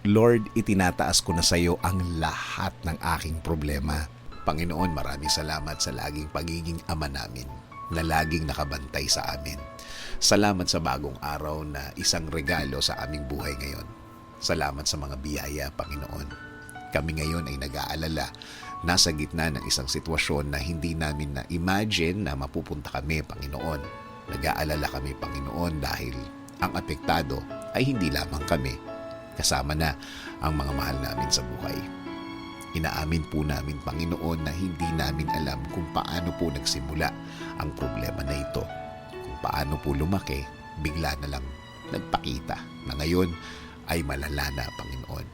Lord, itinataas ko na sa iyo ang lahat ng aking problema. Panginoon, maraming salamat sa laging pagiging ama namin, na laging nakabantay sa amin. Salamat sa bagong araw na isang regalo sa aming buhay ngayon. Salamat sa mga biyaya, Panginoon. Kami ngayon ay nag-aalala, nasa gitna ng isang sitwasyon na hindi namin na-imagine na mapupunta kami, Panginoon. Nag-aalala kami, Panginoon, dahil ang apektado ay hindi lamang kami, kasama na ang mga mahal namin sa buhay. Inaamin po namin, Panginoon, na hindi namin alam kung paano po nagsimula ang problema na ito. Kung paano po lumaki, bigla na lang nagpakita na ngayon ay malala na, Panginoon.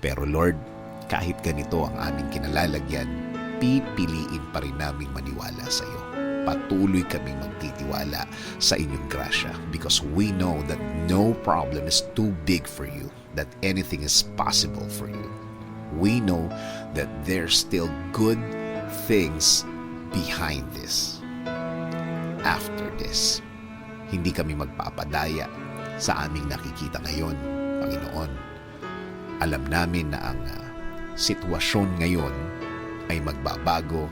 Pero Lord, kahit ganito ang aming kinalalagyan, pipiliin pa rin naming maniwala sa iyo. Patuloy kaming magtitiwala sa inyong grasya because we know that no problem is too big for you, that anything is possible for you. We know that there's still good things behind this. After this, hindi kami magpapadaya sa aming nakikita ngayon, Panginoon. Alam namin na ang sitwasyon ngayon ay magbabago,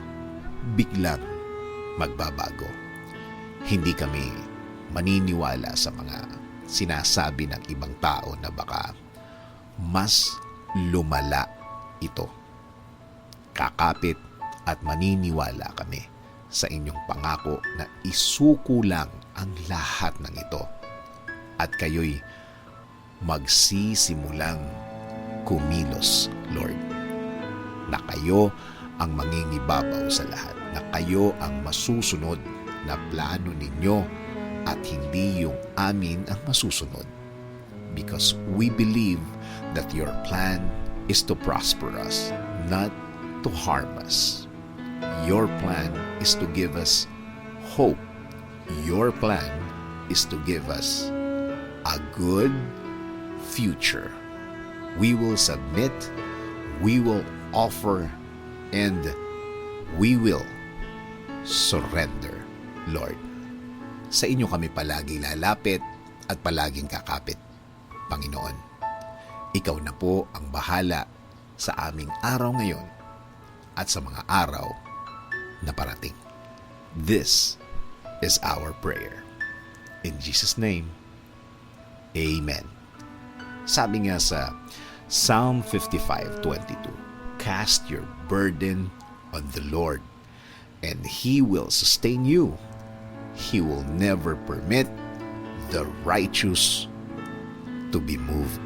biglang magbabago. Hindi kami maniniwala sa mga sinasabi ng ibang tao na baka mas lumala ito. Kakapit at maniniwala kami sa inyong pangako na isuko lang ang lahat ng ito at kayo'y magsisimulang kumilos, Lord. Na kayo ang mangingibabaw sa lahat, na kayo ang masusunod na plano ninyo at hindi yung amin ang masusunod. Because we believe that your plan is to prosper us, not to harm us. Your plan is to give us hope. Your plan is to give us a good future. We will submit, we will offer, and we will surrender, Lord. Sa inyo kami palagi lalapit at palaging kakapit, Panginoon. Ikaw na po ang bahala sa aming araw ngayon at sa mga araw na parating. This is our prayer. In Jesus' name, Amen. Sabi nga sa Psalm 55:22, cast your burden on the Lord, and He will sustain you. He will never permit the righteous to be moved.